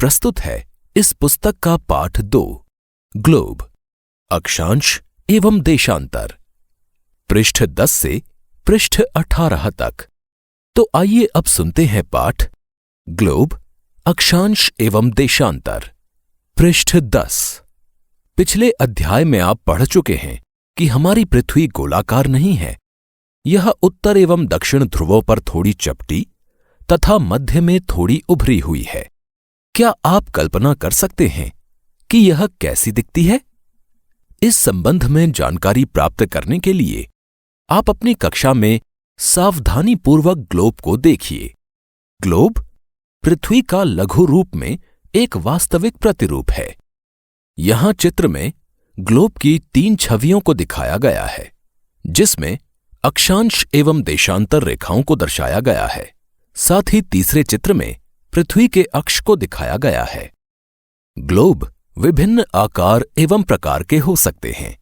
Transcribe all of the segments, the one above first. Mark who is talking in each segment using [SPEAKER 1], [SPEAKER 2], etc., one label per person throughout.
[SPEAKER 1] प्रस्तुत है इस पुस्तक का पाठ 2, ग्लोब, अक्षांश एवं देशांतर, पृष्ठ 10 से पृष्ठ 18 तक। तो आइए अब सुनते हैं पाठ ग्लोब, अक्षांश एवं देशांतर, पृष्ठ 10। पिछले अध्याय में आप पढ़ चुके हैं कि हमारी पृथ्वी गोलाकार नहीं है। यह उत्तर एवं दक्षिण ध्रुवों पर थोड़ी चपटी तथा मध्य में थोड़ी उभरी हुई है। क्या आप कल्पना कर सकते हैं कि यह कैसी दिखती है? इस संबंध में जानकारी प्राप्त करने के लिए आप अपनी कक्षा में सावधानीपूर्वक ग्लोब को देखिए। ग्लोब पृथ्वी का लघु रूप में एक वास्तविक प्रतिरूप है। यहां चित्र में ग्लोब की 3 छवियों को दिखाया गया है, जिसमें अक्षांश एवं देशांतर रेखाओं को दर्शाया गया है। साथ ही तीसरे चित्र में पृथ्वी के अक्ष को दिखाया गया है। ग्लोब विभिन्न आकार एवं प्रकार के हो सकते हैं।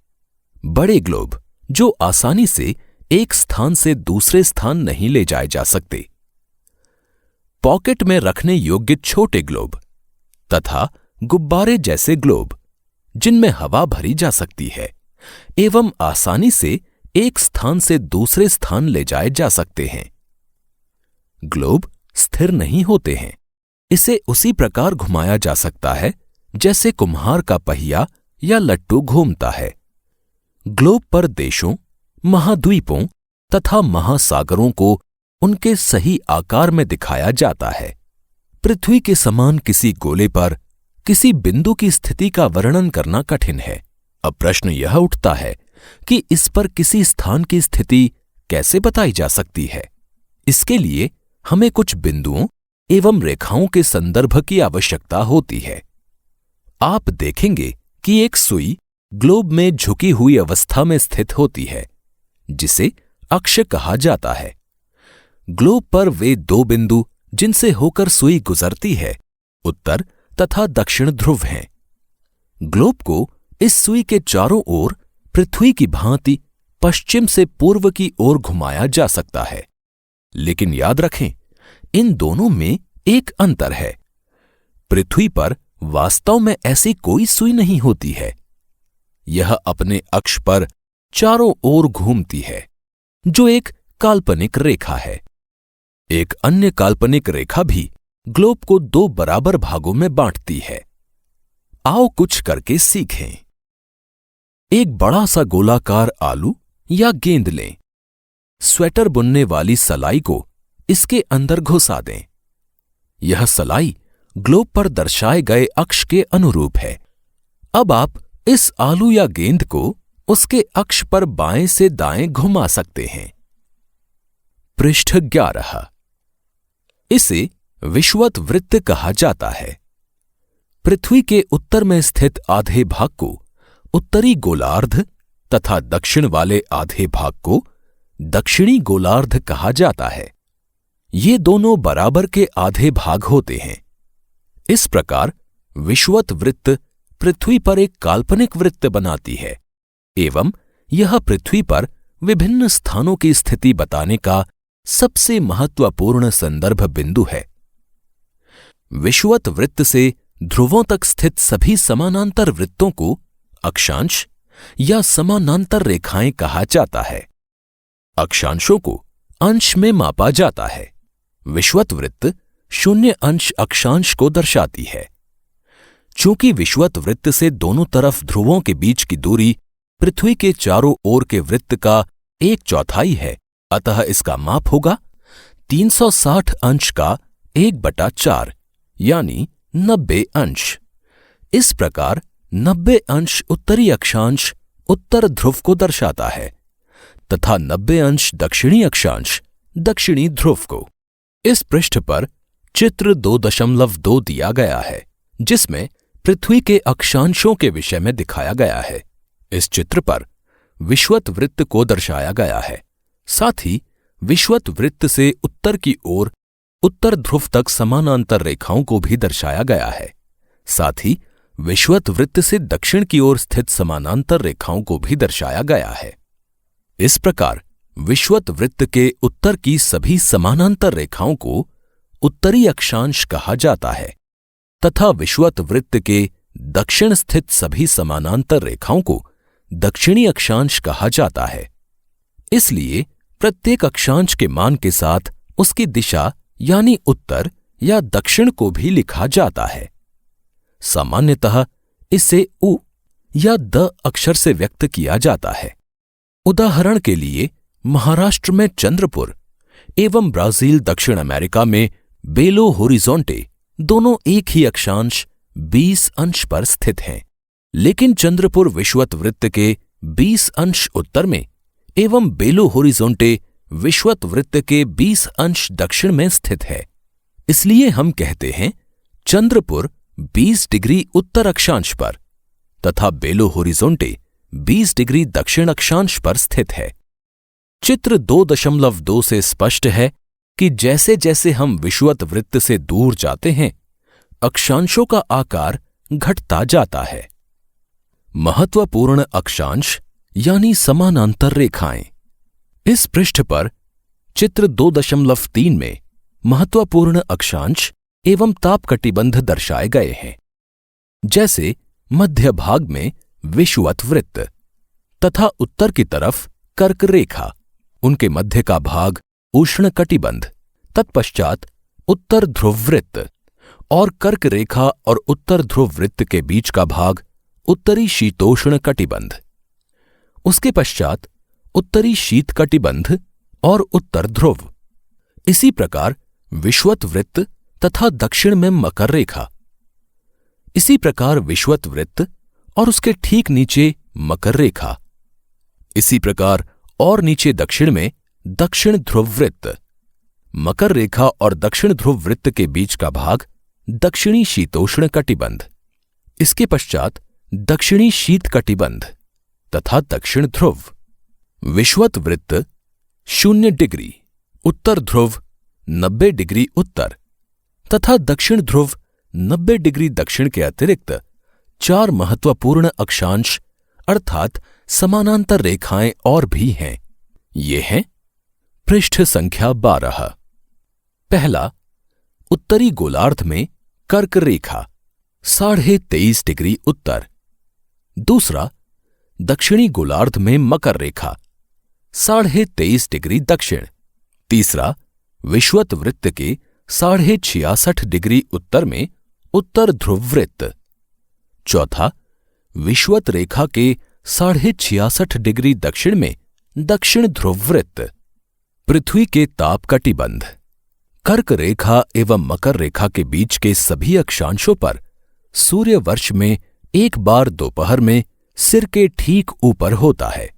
[SPEAKER 1] बड़े ग्लोब जो आसानी से एक स्थान से दूसरे स्थान नहीं ले जाए जा सकते, पॉकेट में रखने योग्य छोटे ग्लोब तथा गुब्बारे जैसे ग्लोब जिनमें हवा भरी जा सकती है एवं आसानी से एक स्थान से दूसरे स्थान ले जाए जा सकते हैं। ग्लोब स्थिर नहीं होते हैं। इसे उसी प्रकार घुमाया जा सकता है जैसे कुम्हार का पहिया या लट्टू घूमता है। ग्लोब पर देशों, महाद्वीपों तथा महासागरों को उनके सही आकार में दिखाया जाता है। पृथ्वी के समान किसी गोले पर किसी बिंदु की स्थिति का वर्णन करना कठिन है। अब प्रश्न यह उठता है कि इस पर किसी स्थान की स्थिति कैसे बताई जा सकती है? इसके लिए हमें कुछ बिंदुओं एवं रेखाओं के संदर्भ की आवश्यकता होती है। आप देखेंगे कि एक सुई ग्लोब में झुकी हुई अवस्था में स्थित होती है, जिसे अक्ष कहा जाता है। ग्लोब पर वे 2 बिंदु जिनसे होकर सुई गुजरती है, उत्तर तथा दक्षिण ध्रुव हैं। ग्लोब को इस सुई के चारों ओर पृथ्वी की भांति पश्चिम से पूर्व की ओर घुमाया जा सकता है। लेकिन याद रखें, इन दोनों में एक अंतर है। पृथ्वी पर वास्तव में ऐसी कोई सुई नहीं होती है। यह अपने अक्ष पर चारों ओर घूमती है, जो एक काल्पनिक रेखा है। एक अन्य काल्पनिक रेखा भी ग्लोब को 2 बराबर भागों में बांटती है। आओ कुछ करके सीखें। एक बड़ा सा गोलाकार आलू या गेंद लें। स्वेटर बुनने वाली सलाई को इसके अंदर घुसा दें। यह सलाई ग्लोब पर दर्शाए गए अक्ष के अनुरूप है। अब आप इस आलू या गेंद को उसके अक्ष पर बाएं से दाएं घुमा सकते हैं। पृष्ठ 11। इसे विषुवत वृत्त कहा जाता है। पृथ्वी के उत्तर में स्थित आधे भाग को उत्तरी गोलार्ध तथा दक्षिण वाले आधे भाग को दक्षिणी गोलार्ध कहा जाता है। ये दोनों बराबर के आधे भाग होते हैं। इस प्रकार विषुवत वृत्त पृथ्वी पर एक काल्पनिक वृत्त बनाती है एवं यह पृथ्वी पर विभिन्न स्थानों की स्थिति बताने का सबसे महत्वपूर्ण संदर्भ बिंदु है। विषुवत वृत्त से ध्रुवों तक स्थित सभी समानांतर वृत्तों को अक्षांश या समानांतर रेखाएं कहा जाता है। अक्षांशों को अंश में मापा जाता है। विषुवत वृत्त 0 अंश अक्षांश को दर्शाती है। चूंकि विषुवत वृत्त से दोनों तरफ ध्रुवों के बीच की दूरी पृथ्वी के चारों ओर के वृत्त का 1/4 है, अतः इसका माप होगा 360 अंश का 1/4 यानी 90 अंश। इस प्रकार 90 अंश उत्तरी अक्षांश उत्तर ध्रुव को दर्शाता है तथा 90 अंश दक्षिणी अक्षांश दक्षिणी ध्रुव को। इस पृष्ठ पर चित्र 2.2 दिया गया है, जिसमें पृथ्वी के अक्षांशों के विषय में दिखाया गया है। इस चित्र पर विषुवत वृत्त को दर्शाया गया है। साथ ही विषुवत वृत्त से उत्तर की ओर उत्तर ध्रुव तक समानांतर रेखाओं को भी दर्शाया गया है। साथ ही विषुवत वृत्त से दक्षिण की ओर स्थित समानांतर रेखाओं को भी दर्शाया गया है। इस प्रकार विषुवत वृत्त के उत्तर की सभी समानांतर रेखाओं को उत्तरी अक्षांश कहा जाता है तथा विषुवत वृत्त के दक्षिण स्थित सभी समानांतर रेखाओं को दक्षिणी अक्षांश कहा जाता है। इसलिए प्रत्येक अक्षांश के मान के साथ उसकी दिशा यानी उत्तर या दक्षिण को भी लिखा जाता है। सामान्यतः इसे उ या द अक्षर से व्यक्त किया जाता है। उदाहरण के लिए महाराष्ट्र में चंद्रपुर एवं ब्राजील दक्षिण अमेरिका में बेलो होरिजोंटे दोनों एक ही अक्षांश 20 अंश पर स्थित हैं, लेकिन चंद्रपुर विषुवत वृत्त के 20 अंश उत्तर में एवं बेलो होरिजोंटे विषुवत वृत्त के 20 अंश दक्षिण में स्थित है। इसलिए हम कहते हैं चंद्रपुर 20 डिग्री उत्तर अक्षांश पर तथा बेलो होरिजोंटे 20 डिग्री दक्षिण अक्षांश पर स्थित है। चित्र 2.2 से स्पष्ट है कि जैसे जैसे हम विषुवत वृत्त से दूर जाते हैं, अक्षांशों का आकार घटता जाता है। महत्वपूर्ण अक्षांश यानी समानांतर रेखाएं। इस पृष्ठ पर चित्र 2.3 में महत्वपूर्ण अक्षांश एवं ताप कटिबंध दर्शाए गए हैं। जैसे मध्य भाग में विषुवत वृत्त तथा उत्तर की तरफ कर्क रेखा, उनके मध्य का भाग उष्ण कटिबंध, तत्पश्चात उत्तर ध्रुव वृत्त और कर्क रेखा और उत्तर ध्रुव वृत्त के बीच का भाग उत्तरी शीतोष्ण कटिबंध, उसके पश्चात उत्तरी शीत कटिबंध और उत्तर ध्रुव। इसी प्रकार विषुवत वृत्त तथा दक्षिण में मकर रेखा, इसी प्रकार विषुवत वृत्त और उसके ठीक नीचे मकर रेखा, इसी प्रकार और नीचे दक्षिण में दक्षिण ध्रुव वृत्त, मकर रेखा और दक्षिण ध्रुव वृत्त के बीच का भाग दक्षिणी शीतोष्ण कटिबंध, इसके पश्चात दक्षिणी शीत कटिबंध तथा दक्षिण ध्रुव। विषुवत वृत्त 0 डिग्री उत्तर ध्रुव 90 डिग्री उत्तर तथा दक्षिण ध्रुव 90 डिग्री दक्षिण के अतिरिक्त 4 महत्वपूर्ण अक्षांश अर्थात समानांतर रेखाएं और भी हैं। ये हैं पृष्ठ संख्या 12। पहला, उत्तरी गोलार्ध में कर्क रेखा 23.5 डिग्री उत्तर। दूसरा, दक्षिणी गोलार्ध में मकर रेखा 23.5 डिग्री दक्षिण। तीसरा, विषुवत वृत्त के 66.5 डिग्री उत्तर में उत्तर ध्रुव वृत्त। चौथा, विषुवत रेखा के 66.5 डिग्री दक्षिण में दक्षिण ध्रुव वृत्त। पृथ्वी के ताप कटिबंध। कर्क रेखा एवं मकर रेखा के बीच के सभी अक्षांशों पर सूर्य वर्ष में एक बार दोपहर में सिर के ठीक ऊपर होता है,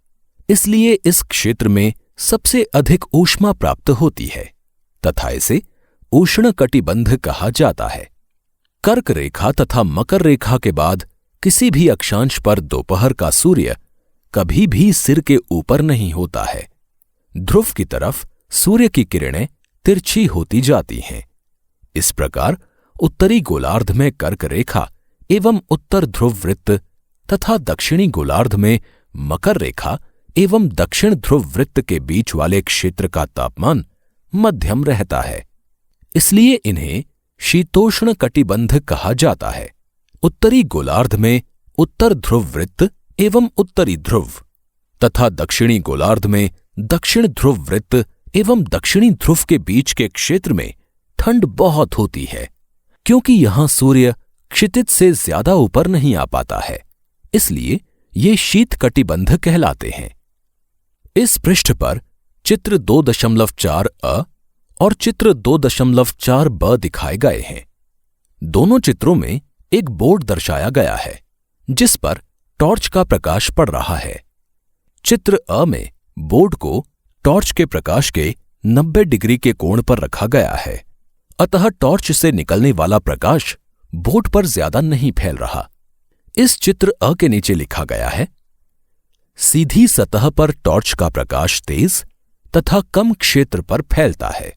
[SPEAKER 1] इसलिए इस क्षेत्र में सबसे अधिक ऊष्मा प्राप्त होती है तथा इसे उष्ण कटिबंध कहा जाता है। कर्क रेखा तथा मकर रेखा के बाद किसी भी अक्षांश पर दोपहर का सूर्य कभी भी सिर के ऊपर नहीं होता है। ध्रुव की तरफ सूर्य की किरणें तिरछी होती जाती हैं। इस प्रकार उत्तरी गोलार्ध में कर्क रेखा एवं उत्तर ध्रुव वृत्त तथा दक्षिणी गोलार्ध में मकर रेखा एवं दक्षिण ध्रुव वृत्त के बीच वाले क्षेत्र का तापमान मध्यम रहता है, इसलिए इन्हें शीतोष्ण कटिबंध कहा जाता है। उत्तरी गोलार्ध में उत्तर ध्रुव वृत्त एवं उत्तरी ध्रुव तथा दक्षिणी गोलार्ध में दक्षिण ध्रुव वृत्त एवं दक्षिणी ध्रुव के बीच के क्षेत्र में ठंड बहुत होती है, क्योंकि यहां सूर्य क्षितिज से ज्यादा ऊपर नहीं आ पाता है, इसलिए ये शीत कटिबंध कहलाते हैं। इस पृष्ठ पर चित्र 2.4 अ और चित्र 2.4 ब दिखाए गए हैं। दोनों चित्रों में एक बोर्ड दर्शाया गया है जिस पर टॉर्च का प्रकाश पड़ रहा है। चित्र अ में बोर्ड को टॉर्च के प्रकाश के 90 डिग्री के कोण पर रखा गया है, अतः टॉर्च से निकलने वाला प्रकाश बोर्ड पर ज्यादा नहीं फैल रहा। इस चित्र अ के नीचे लिखा गया है, सीधी सतह पर टॉर्च का प्रकाश तेज तथा कम क्षेत्र पर फैलता है।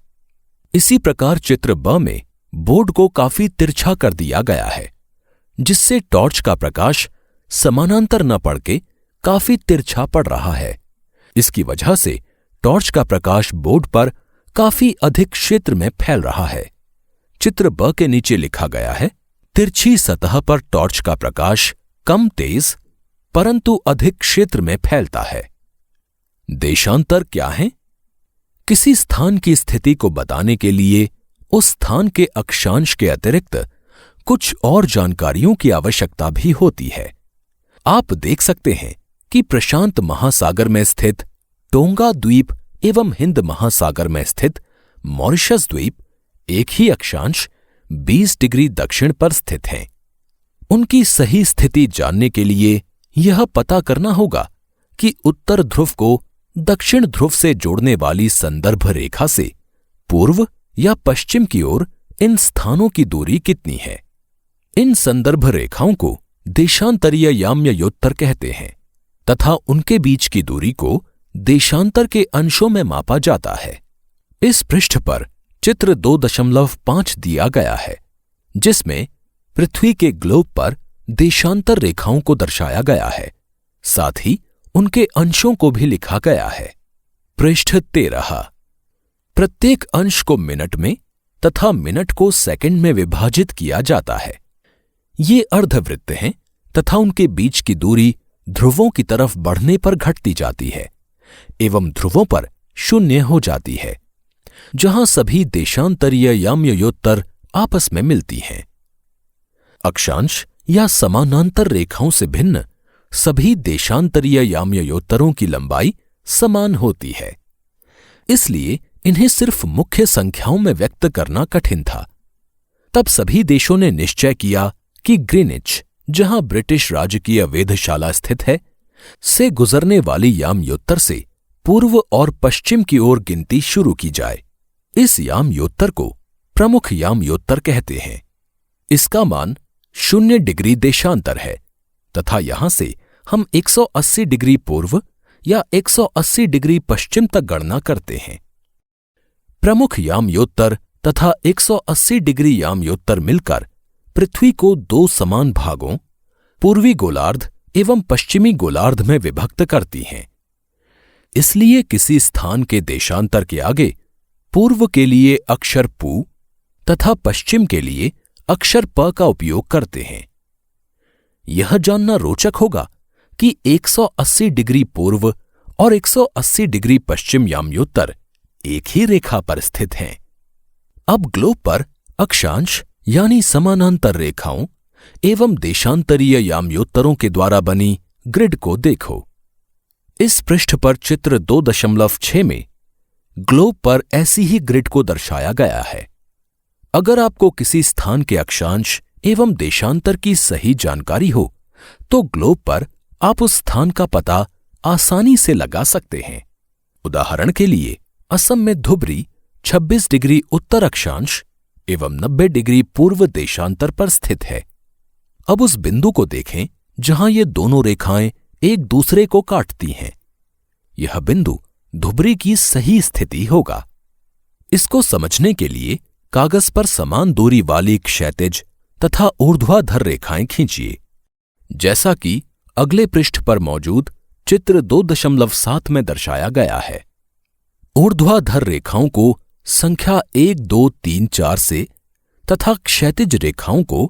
[SPEAKER 1] इसी प्रकार चित्र ब में बोर्ड को काफी तिरछा कर दिया गया है, जिससे टॉर्च का प्रकाश समानांतर न पड़ के काफी तिरछा पड़ रहा है। इसकी वजह से टॉर्च का प्रकाश बोर्ड पर काफी अधिक क्षेत्र में फैल रहा है। चित्र ब के नीचे लिखा गया है, तिरछी सतह पर टॉर्च का प्रकाश कम तेज परंतु अधिक क्षेत्र में फैलता है। देशांतर क्या है? किसी स्थान की स्थिति को बताने के लिए उस स्थान के अक्षांश के अतिरिक्त कुछ और जानकारियों की आवश्यकता भी होती है। आप देख सकते हैं कि प्रशांत महासागर में स्थित टोंगा द्वीप एवं हिंद महासागर में स्थित मॉरिशस द्वीप एक ही अक्षांश 20 डिग्री दक्षिण पर स्थित हैं। उनकी सही स्थिति जानने के लिए यह पता करना होगा कि उत्तर ध्रुव को दक्षिण ध्रुव से जोड़ने वाली संदर्भ रेखा से पूर्व या पश्चिम की ओर इन स्थानों की दूरी कितनी है। इन संदर्भ रेखाओं को देशांतरीय याम्योत्तर कहते हैं तथा उनके बीच की दूरी को देशांतर के अंशों में मापा जाता है। इस पृष्ठ पर चित्र 2.5 दिया गया है, जिसमें पृथ्वी के ग्लोब पर देशांतर रेखाओं को दर्शाया गया है, साथ ही उनके अंशों को भी लिखा गया है। पृष्ठ 13। प्रत्येक अंश को मिनट में तथा मिनट को सेकंड में विभाजित किया जाता है। ये अर्धवृत्त हैं तथा उनके बीच की दूरी ध्रुवों की तरफ बढ़ने पर घटती जाती है एवं ध्रुवों पर 0 हो जाती है, जहां सभी देशांतरीय याम्योत्तर आपस में मिलती हैं। अक्षांश या समानांतर रेखाओं से भिन्न सभी देशांतरीय याम्योत्तरों की लंबाई समान होती है, इसलिए इन्हें सिर्फ मुख्य संख्याओं में व्यक्त करना कठिन था। तब सभी देशों ने निश्चय किया कि ग्रीनिच, जहां ब्रिटिश राजकीय वेधशाला स्थित है, से गुजरने वाली याम्योत्तर से पूर्व और पश्चिम की ओर गिनती शुरू की जाए। इस याम्योत्तर को प्रमुख याम्योत्तर कहते हैं। इसका मान 0 डिग्री देशांतर है तथा यहां से हम 180 डिग्री पूर्व या 180 डिग्री पश्चिम तक गणना करते हैं। प्रमुख याम्योत्तर तथा 180 डिग्री याम्योत्तर मिलकर पृथ्वी को 2 समान भागों, पूर्वी गोलार्ध एवं पश्चिमी गोलार्ध में विभक्त करती हैं। इसलिए किसी स्थान के देशांतर के आगे पूर्व के लिए अक्षर पू तथा पश्चिम के लिए अक्षर प का उपयोग करते हैं। यह जानना रोचक होगा कि 180 डिग्री पूर्व और 180 डिग्री पश्चिम याम्योत्तर एक ही रेखा पर स्थित हैं। अब ग्लोब पर अक्षांश यानी समानांतर रेखाओं एवं देशांतरीय याम्योत्तरों के द्वारा बनी ग्रिड को देखो। इस पृष्ठ पर चित्र 2.6 में ग्लोब पर ऐसी ही ग्रिड को दर्शाया गया है। अगर आपको किसी स्थान के अक्षांश एवं देशांतर की सही जानकारी हो तो ग्लोब पर आप उस स्थान का पता आसानी से लगा सकते हैं। उदाहरण के लिए असम में धुबरी 26 डिग्री उत्तर अक्षांश एवं 90 डिग्री पूर्व देशांतर पर स्थित है। अब उस बिंदु को देखें जहां ये दोनों रेखाएं एक दूसरे को काटती हैं। यह बिंदु धुबरी की सही स्थिति होगा। इसको समझने के लिए कागज पर समान दूरी वाली क्षैतिज तथा ऊर्ध्वाधर रेखाएं खींचिए, जैसा कि अगले पृष्ठ पर मौजूद चित्र 2.7 में दर्शाया गया है। ऊर्ध्वाधर रेखाओं को संख्या 1, 2, 3, 4 से तथा क्षैतिज रेखाओं को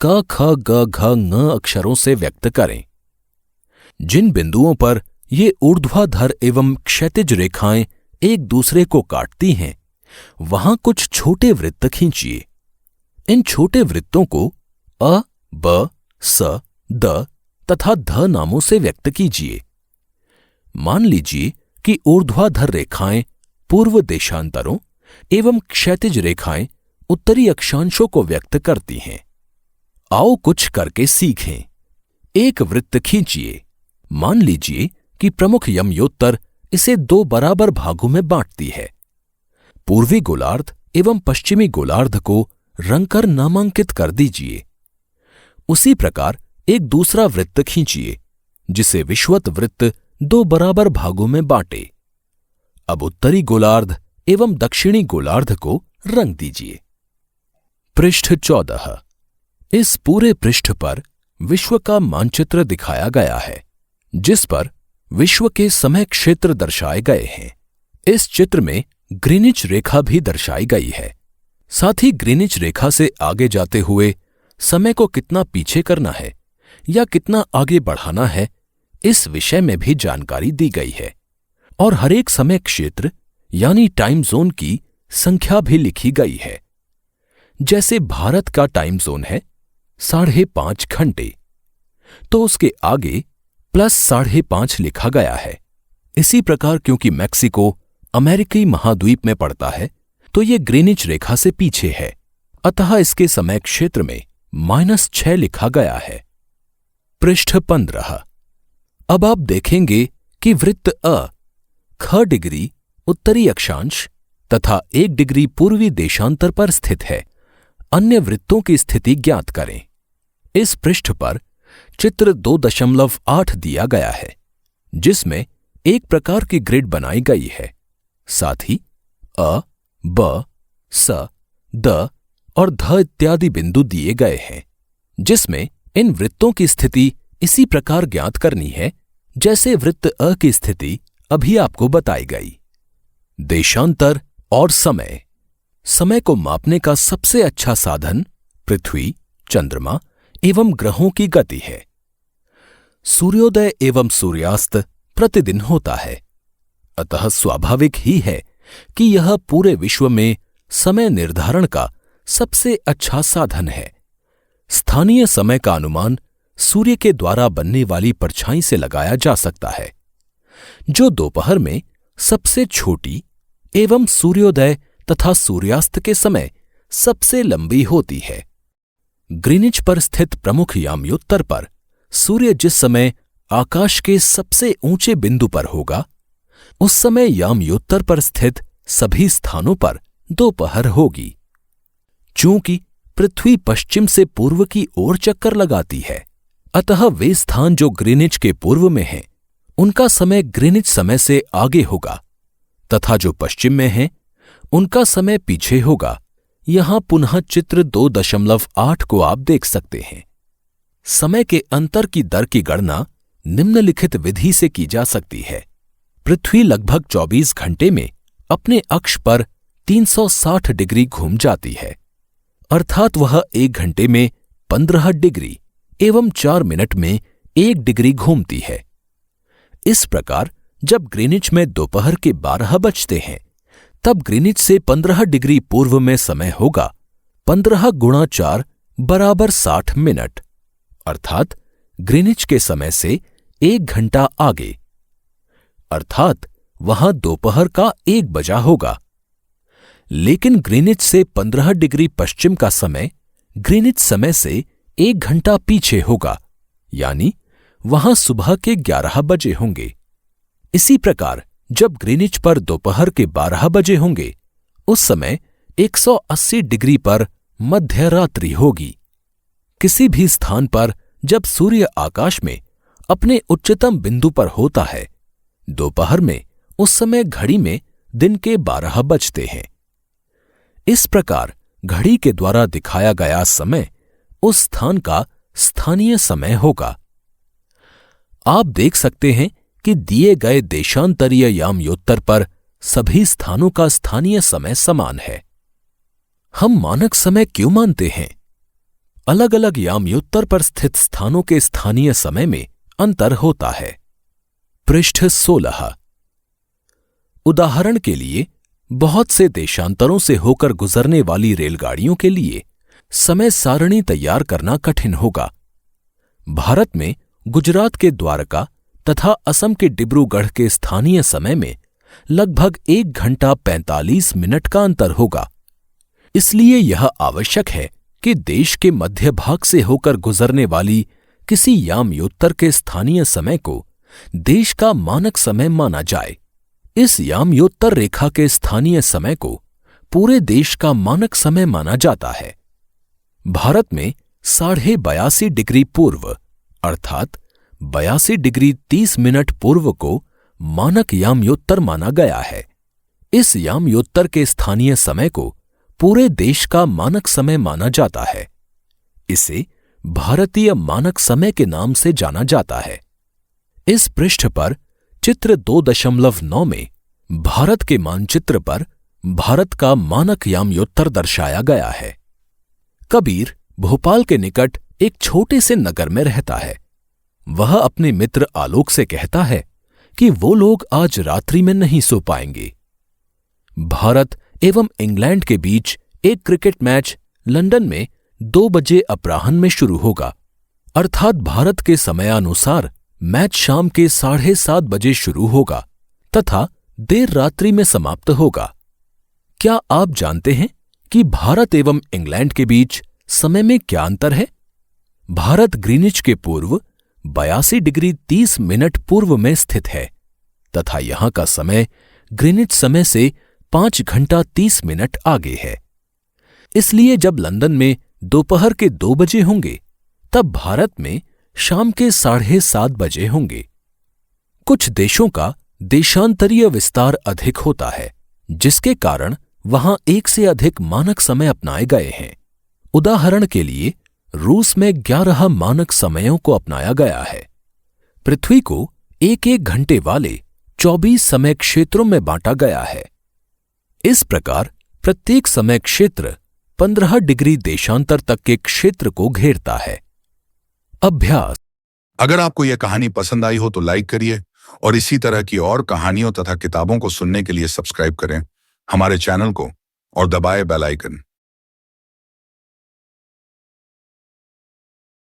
[SPEAKER 1] क, ख, ग, घ, ङ अक्षरों से व्यक्त करें। जिन बिंदुओं पर ये ऊर्ध्वाधर एवं क्षैतिज रेखाएं एक दूसरे को काटती हैं, वहां कुछ छोटे वृत्त खींचिए। इन छोटे वृत्तों को अ, ब, स, द तथा ध नामों से व्यक्त कीजिए। मान लीजिए कि ऊर्ध्वाधर रेखाएं पूर्व देशांतरों एवं क्षैतिज रेखाएं उत्तरी अक्षांशों को व्यक्त करती हैं। आओ कुछ करके सीखें। एक वृत्त खींचिए। मान लीजिए कि प्रमुख याम्योत्तर इसे 2 बराबर भागों में बांटती है। पूर्वी गोलार्ध एवं पश्चिमी गोलार्ध को रंगकर नामांकित कर दीजिए। उसी प्रकार एक दूसरा वृत्त खींचिए जिसे विषुवत वृत्त 2 बराबर भागों में बांटे। अब उत्तरी गोलार्ध एवं दक्षिणी गोलार्ध को रंग दीजिए। पृष्ठ 14। इस पूरे पृष्ठ पर विश्व का मानचित्र दिखाया गया है, जिस पर विश्व के समय क्षेत्र दर्शाए गए हैं। इस चित्र में ग्रीनिच रेखा भी दर्शाई गई है। साथ ही ग्रीनिच रेखा से आगे जाते हुए समय को कितना पीछे करना है या कितना आगे बढ़ाना है, इस विषय में भी जानकारी दी गई है और हर एक समय क्षेत्र यानी टाइम जोन की संख्या भी लिखी गई है। जैसे भारत का टाइम जोन है 5.5 घंटे, तो उसके आगे +5.5 लिखा गया है। इसी प्रकार क्योंकि मैक्सिको अमेरिकी महाद्वीप में पड़ता है तो ये ग्रीनिच रेखा से पीछे है, अतः इसके समय क्षेत्र में -6 लिखा गया है। पृष्ठ 15। अब आप देखेंगे कि वृत्त अ ख डिग्री उत्तरी अक्षांश तथा 1 डिग्री पूर्वी देशांतर पर स्थित है। अन्य वृत्तों की स्थिति ज्ञात करें। इस पृष्ठ पर चित्र 2.8 दिया गया है, जिसमें एक प्रकार की ग्रिड बनाई गई है। साथ ही अ, ब, स, द और ध इत्यादि बिंदु दिए गए हैं, जिसमें इन वृत्तों की स्थिति इसी प्रकार ज्ञात करनी है जैसे वृत्त अ की स्थिति अभी आपको बताई गई। देशांतर और समय। समय को मापने का सबसे अच्छा साधन पृथ्वी, चंद्रमा एवं ग्रहों की गति है। सूर्योदय एवं सूर्यास्त प्रतिदिन होता है, अतः स्वाभाविक ही है कि यह पूरे विश्व में समय निर्धारण का सबसे अच्छा साधन है। स्थानीय समय का अनुमान सूर्य के द्वारा बनने वाली परछाई से लगाया जा सकता है, जो दोपहर में सबसे छोटी एवं सूर्योदय तथा सूर्यास्त के समय सबसे लंबी होती है। ग्रीनिच पर स्थित प्रमुख यामयोत्तर पर सूर्य जिस समय आकाश के सबसे ऊंचे बिंदु पर होगा, उस समय यामयोत्तर पर स्थित सभी स्थानों पर दोपहर होगी। चूंकि पृथ्वी पश्चिम से पूर्व की ओर चक्कर लगाती है, अतः वे स्थान जो ग्रीनिच के पूर्व में हैं, उनका समय ग्रीनिच समय से आगे होगा तथा जो पश्चिम में हैं, उनका समय पीछे होगा। यहां पुनः चित्र 2.8 को आप देख सकते हैं। समय के अंतर की दर की गणना निम्नलिखित विधि से की जा सकती है। पृथ्वी लगभग 24 घंटे में अपने अक्ष पर 360 डिग्री घूम जाती है, अर्थात वह 1 घंटे में 15 डिग्री एवं 4 मिनट में 1 डिग्री घूमती है। इस प्रकार जब ग्रीनिच में दोपहर के 12 बजते हैं, तब ग्रीनिच से 15 डिग्री पूर्व में समय होगा 15 × 4 = 60 मिनट, अर्थात ग्रीनिच के समय से 1 घंटा आगे, अर्थात वहां दोपहर का 1 बजा होगा। लेकिन ग्रीनिच से 15 डिग्री पश्चिम का समय ग्रीनिच समय से 1 घंटा पीछे होगा, यानी वहां सुबह के 11 बजे होंगे। इसी प्रकार जब ग्रीनिच पर दोपहर के 12 बजे होंगे, उस समय 180 डिग्री पर मध्य रात्रि होगी। किसी भी स्थान पर जब सूर्य आकाश में अपने उच्चतम बिंदु पर होता है, दोपहर में उस समय घड़ी में दिन के 12 बजते हैं। इस प्रकार घड़ी के द्वारा दिखाया गया समय उस स्थान का स्थानीय समय होगा। आप देख सकते हैं कि दिए गए देशांतरीय यामयोत्तर पर सभी स्थानों का स्थानीय समय समान है। हम मानक समय क्यों मानते हैं? अलग अलग यामयोत्तर पर स्थित स्थानों के स्थानीय समय में अंतर होता है। पृष्ठ 16। उदाहरण के लिए बहुत से देशांतरों से होकर गुजरने वाली रेलगाड़ियों के लिए समय सारणी तैयार करना कठिन होगा। भारत में गुजरात के द्वारका तथा असम के डिब्रूगढ़ के स्थानीय समय में लगभग 1 घंटा 45 मिनट का अंतर होगा। इसलिए यह आवश्यक है कि देश के मध्य भाग से होकर गुजरने वाली किसी यामयोत्तर के स्थानीय समय को देश का मानक समय माना जाए। इस यामयोत्तर रेखा के स्थानीय समय को पूरे देश का मानक समय माना जाता है। भारत में 82.5 डिग्री पूर्व अर्थात 82 डिग्री 30 मिनट पूर्व को मानक यामयोत्तर माना गया है। इस यामयोत्तर के स्थानीय समय को पूरे देश का मानक समय माना जाता है। इसे भारतीय मानक समय के नाम से जाना जाता है। इस पृष्ठ पर चित्र 2.9 में भारत के मानचित्र पर भारत का मानक यामयोत्तर दर्शाया गया है। कबीर भोपाल के निकट एक छोटे से नगर में रहता है। वह अपने मित्र आलोक से कहता है कि वो लोग आज रात्रि में नहीं सो पाएंगे। भारत एवं इंग्लैंड के बीच एक क्रिकेट मैच लंदन में 2 बजे अपराह्न में शुरू होगा, अर्थात भारत के समयानुसार मैच शाम के 7:30 बजे शुरू होगा तथा देर रात्रि में समाप्त होगा। क्या आप जानते हैं कि भारत एवं इंग्लैंड के बीच समय में क्या अंतर है? भारत ग्रीनिच के पूर्व 82 डिग्री 30 मिनट पूर्व में स्थित है तथा यहां का समय ग्रीनिच समय से 5 घंटा 30 मिनट आगे है। इसलिए जब लंदन में दोपहर के 2 बजे होंगे तब भारत में शाम के 7:30 बजे होंगे। कुछ देशों का देशांतरीय विस्तार अधिक होता है, जिसके कारण वहां एक से अधिक मानक समय अपनाए गए हैं। उदाहरण के लिए रूस में 11 मानक समयों को अपनाया गया है। पृथ्वी को एक घंटे वाले 24 समय क्षेत्रों में बांटा गया है। इस प्रकार प्रत्येक समय क्षेत्र 15 डिग्री देशांतर तक के क्षेत्र को घेरता है। अभ्यास।
[SPEAKER 2] अगर आपको यह कहानी पसंद आई हो तो लाइक करिए और इसी तरह की और कहानियों तथा किताबों को सुनने के लिए सब्सक्राइब करें हमारे चैनल को और दबाएं बेल आइकन।